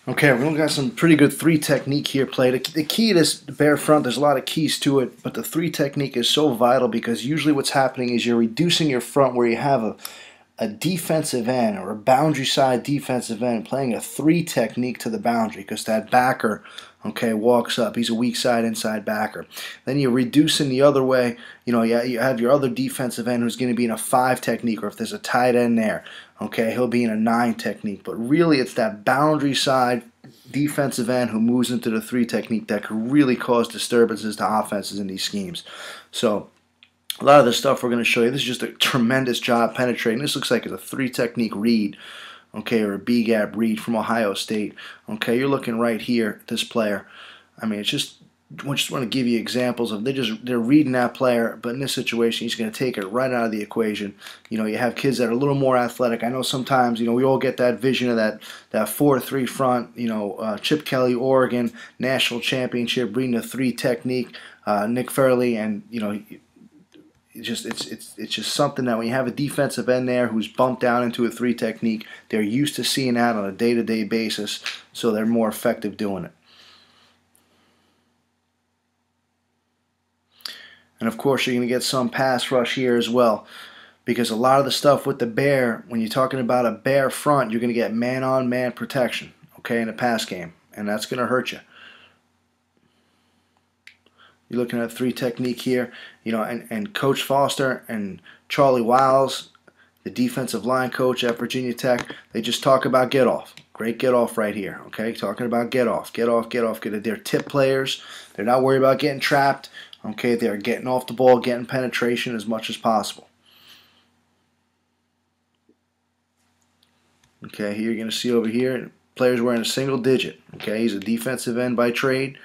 Okay, we're looking at some pretty good three technique here play. The key to this bear front, there's a lot of keys to it, but the three technique is so vital because usually what's happening is you're reducing your front where you have a defensive end or a boundary side defensive end playing a three technique to the boundary because that backer, okay, walks up. He's a weak side inside backer. Then you're reducing the other way. You have your other defensive end who's going to be in a five technique, or if there's a tight end there, okay, he'll be in a nine technique. But really, it's that boundary side defensive end who moves into the three technique that could really cause disturbances to offenses in these schemes. So a lot of the stuff we're going to show you, this is just a tremendous job penetrating. This looks like it's a three technique read, okay, or a B-gap read from Ohio State. Okay, you're looking right here, this player. I mean, it's just, I just want to give you examples of they're reading that player, but in this situation, he's going to take it right out of the equation. You have kids that are a little more athletic. I know sometimes, we all get that vision of that 4-3 front. Chip Kelly, Oregon, national championship, reading the three technique. Nick Fairley, and it's just something that when you have a defensive end there who's bumped down into a three technique, they're used to seeing that on a day-to-day basis, so they're more effective doing it. And of course, you're going to get some pass rush here as well, because a lot of the stuff with the bear, when you're talking about a bear front, you're going to get man-on-man protection, okay, in a pass game, and that's going to hurt you. You're looking at three technique here, and Coach Foster and Charlie Wiles, the defensive line coach at Virginia Tech, they just talk about get off. Great get off right here, okay? Talking about get off, get off, get off. They're tip players. They're not worried about getting trapped, okay? They're getting off the ball, getting penetration as much as possible. Okay, here you're going to see over here, players wearing a single digit, okay? He's a defensive end by trade.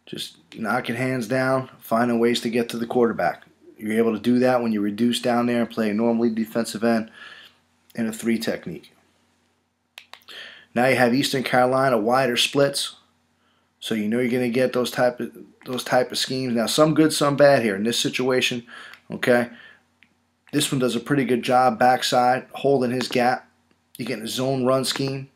Just knocking hands down, finding ways to get to the quarterback. You're able to do that when you reduce down there and play a normally defensive end in a three technique. Now you have Eastern Carolina wider splits, so you're going to get those type of schemes. Now some good, some bad here in this situation. Okay, this one does a pretty good job backside holding his gap. You're getting a zone run scheme.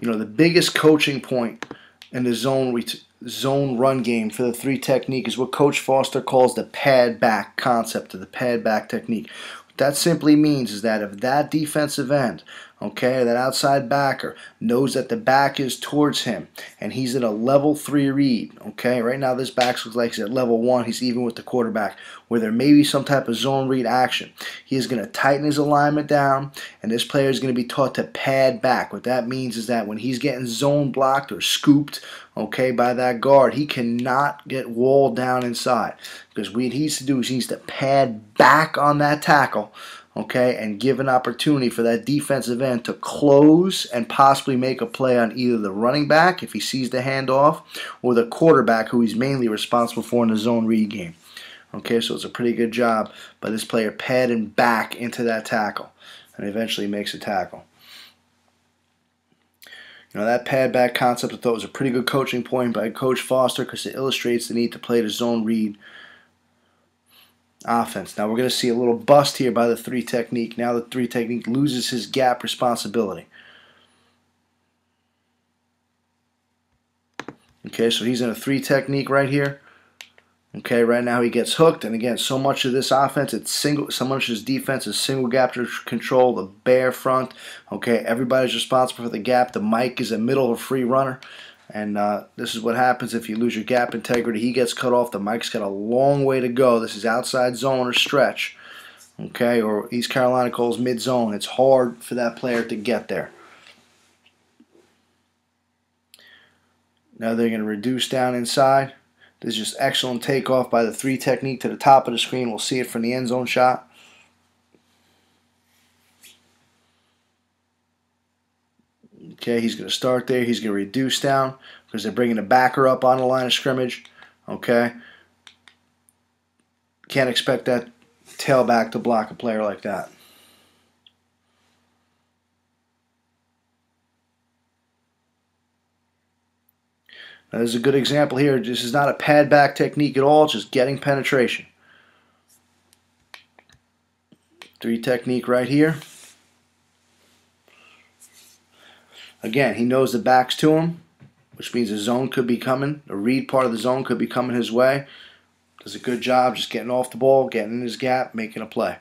The biggest coaching point in the zone run game for the three technique is what Coach Foster calls the pad back concept, or the pad back technique. What that simply means is that if that defensive end, okay, that outside backer knows that the back is towards him and he's in a level 3 read, okay, right now this back looks like he's at level 1, he's even with the quarterback, where there may be some type of zone read action. He is going to tighten his alignment down, and this player is going to be taught to pad back. What that means is that when he's getting zone blocked or scooped, okay, by that guard, he cannot get walled down inside, because what he needs to do is he needs to pad back on that tackle, okay, and give an opportunity for that defensive end to close and possibly make a play on either the running back if he sees the handoff, or the quarterback, who he's mainly responsible for in the zone read game. Okay, so it's a pretty good job by this player padding back into that tackle, and eventually makes a tackle. That pad back concept I thought was a pretty good coaching point by Coach Foster, because it illustrates the need to play the zone read offense. Now we're going to see a little bust here by the three technique. Now the three technique loses his gap responsibility. Okay, so he's in a three technique right here. Okay, right now he gets hooked, and again, so much of this offense, so much of this defense is single gap control, the bear front. Okay, everybody's responsible for the gap. The Mike is a middle or free runner. And this is what happens if you lose your gap integrity. He gets cut off. The Mike's got a long way to go. This is outside zone or stretch, okay, or East Carolina calls mid-zone. It's hard for that player to get there. Now they're going to reduce down inside. This is just excellent takeoff by the three technique to the top of the screen. We'll see it from the end zone shot. Okay, he's going to start there. He's going to reduce down because they're bringing the backer up on the line of scrimmage. Okay. Can't expect that tailback to block a player like that. Now, this is a good example here. This is not a pad back technique at all. It's just getting penetration. Three technique right here. Again, he knows the back's to him, which means the zone could be coming. The read part of the zone could be coming his way. Does a good job just getting off the ball, getting in his gap, making a play.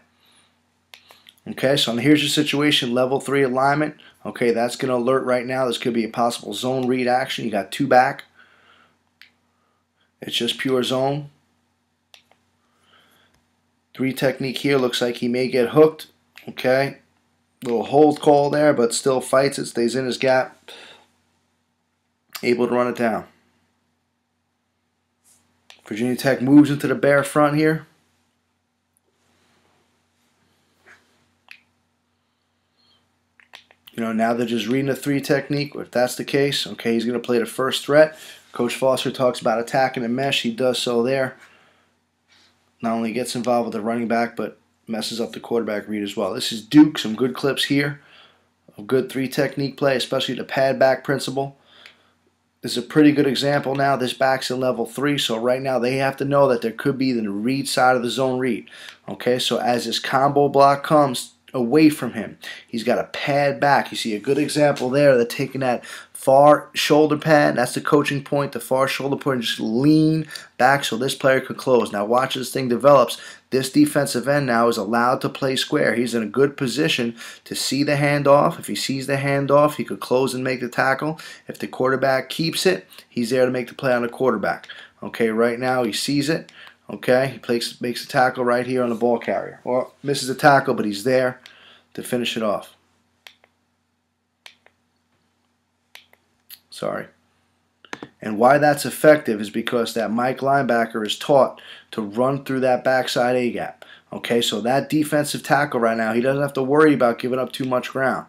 Okay, so here's your situation, level 3 alignment. Okay, that's going to alert right now. This could be a possible zone read action. You got 2 back. It's just pure zone. 3 technique here. Looks like he may get hooked. Okay, little hold call there, but still fights it, stays in his gap. Able to run it down. Virginia Tech moves into the bear front here. You know, now they're just reading the 3 technique. If that's the case, okay, he's going to play the first threat. Coach Foster talks about attacking the mesh. He does so there. Not only gets involved with the running back, but messes up the quarterback read as well. This is Duke. Some good clips here. A good 3 technique play, especially the pad back principle. This is a pretty good example now. This back's in level 3, so right now they have to know that there could be the read side of the zone read. Okay, so as this combo block comes away from him, he's got a pad back. You see a good example there. They're taking that far shoulder pad. That's the coaching point, the far shoulder point, and just lean back so this player could close. Now watch this thing develops. This defensive end now is allowed to play square. He's in a good position to see the handoff. If he sees the handoff, he could close and make the tackle. If the quarterback keeps it, he's there to make the play on the quarterback. Okay, right now he sees it. Okay, he makes a tackle right here on the ball carrier. Or misses a tackle, but he's there to finish it off. Sorry. And why that's effective is because that Mike linebacker is taught to run through that backside A-gap. Okay, so that defensive tackle right now, he doesn't have to worry about giving up too much ground.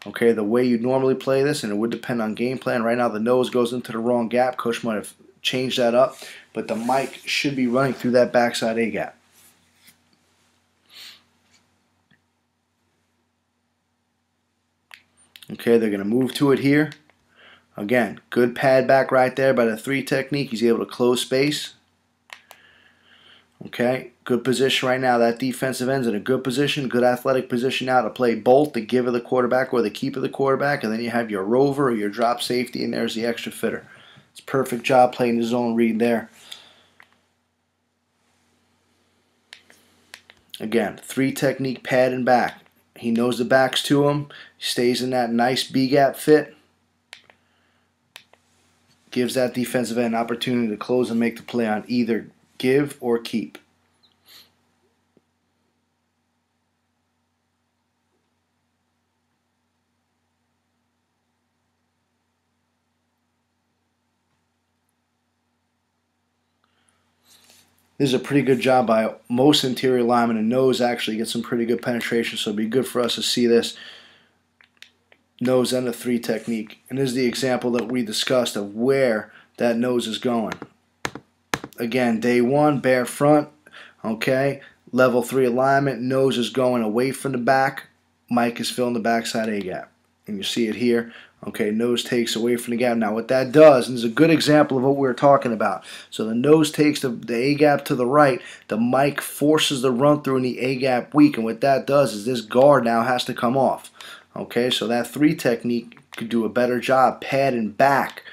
Okay, the way you normally play this, and it would depend on game plan. Right now the nose goes into the wrong gap. Coach might have changed that up. But the Mike should be running through that backside A-gap. Okay, they're going to move to it here. Again, good pad back right there by the 3 technique. He's able to close space. Okay, good position right now. That defensive end's in a good position, good athletic position now to play both the give of the quarterback or the keep of the quarterback, and then you have your rover or your drop safety, and there's the extra fitter. It's a perfect job playing the zone read there. Again, 3 technique pad and back. He knows the back's to him. He stays in that nice B-gap fit. Gives that defensive end an opportunity to close and make the play on either give or keep. This is a pretty good job by most interior linemen, and nose actually gets some pretty good penetration, so it'd be good for us to see this nose and the 3 technique. And this is the example that we discussed of where that nose is going. Again, day 1, bare front, okay, level 3 alignment, nose is going away from the back, Mike is filling the backside A-gap. And you see it here. Okay, nose takes away from the gap. Now what that does, and this is a good example of what we were talking about. So the nose takes the A-gap to the right. The Mike forces the run through in the A-gap weak. And what that does is this guard now has to come off. Okay, so that 3 technique could do a better job padding back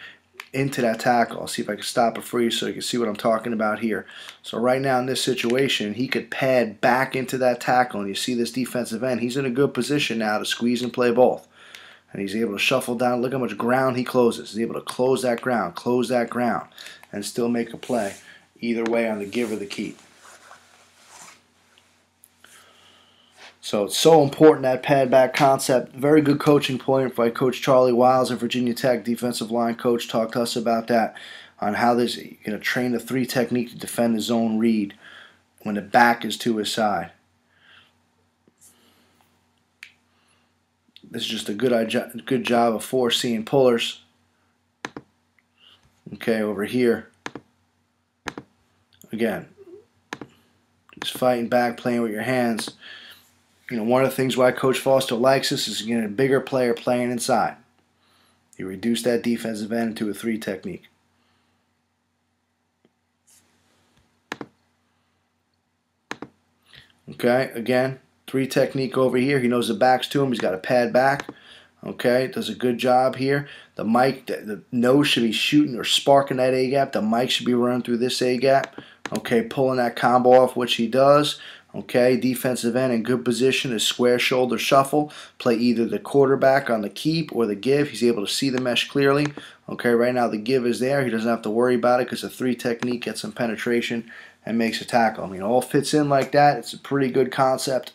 into that tackle. I'll see if I can stop it for you so you can see what I'm talking about here. So right now in this situation, he could pad back into that tackle. And you see this defensive end. He's in a good position now to squeeze and play both. And he's able to shuffle down. Look how much ground he closes. He's able to close that ground, and still make a play either way on the give or the keep. So it's so important, that pad back concept. Very good coaching point by Coach Charlie Wiles, a Virginia Tech defensive line coach. Talked to us about that, on how this, you're going to train the 3 technique to defend the zone read when the back is to his side. This is just a good job of foreseeing pullers. Okay, over here. Again, just fighting back, playing with your hands. You know, one of the things why Coach Foster likes this is getting a bigger player playing inside. You reduce that defensive end into a 3 technique. Okay, again, 3 technique over here. He knows the back's to him. He's got a pad back. Okay, does a good job here. The Mike, the nose should be shooting or sparking that A gap. The Mike should be running through this A gap. Okay, pulling that combo off, which he does. Okay, defensive end in good position is square shoulder shuffle. Play either the quarterback on the keep or the give. He's able to see the mesh clearly. Okay, right now the give is there. He doesn't have to worry about it because the 3 technique gets some penetration and makes a tackle. I mean, all fits in like that. It's a pretty good concept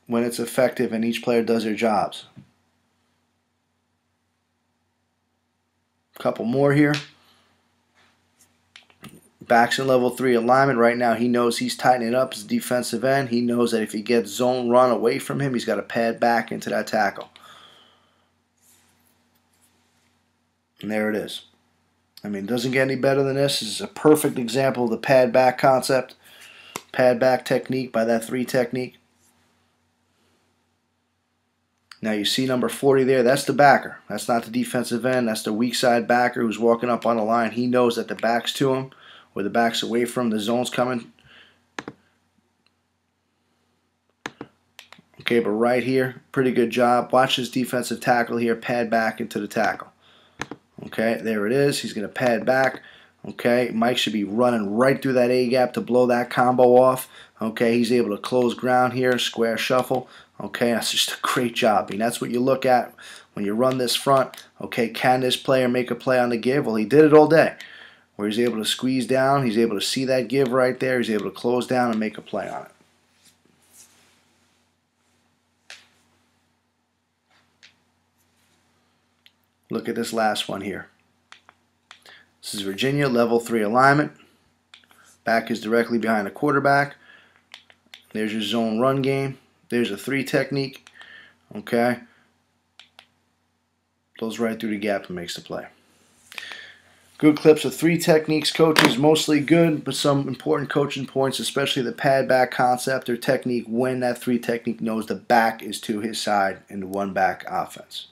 when it's effective and each player does their jobs. A couple more here. Backs in level 3 alignment. Right now he knows he's tightening up his defensive end. He knows that if he gets zone run away from him, he's got to pad back into that tackle. And there it is. I mean, it doesn't get any better than this. This is a perfect example of the pad back concept. Pad back technique by that 3 technique. Now you see number 40 there, that's the backer. That's not the defensive end. That's the weak side backer who's walking up on the line. He knows that the back's to him or the back's away from him. The zone's coming. Okay, but right here, pretty good job. Watch his defensive tackle here, pad back into the tackle. Okay, there it is. He's going to pad back. Okay, Mike should be running right through that A gap to blow that combo off. Okay, he's able to close ground here, square shuffle. Okay, that's just a great job. I mean, that's what you look at when you run this front. Okay, can this player make a play on the give? Well, he did it all day. Where he's able to squeeze down, he's able to see that give right there, he's able to close down and make a play on it. Look at this last one here. This is Virginia, level 3 alignment. Back is directly behind the quarterback. There's your zone run game. There's a 3 technique. Okay. Goes right through the gap and makes the play. Good clips of 3 techniques, coaches. Mostly good, but some important coaching points, especially the pad back concept or technique when that 3 technique knows the back is to his side in the 1 back offense.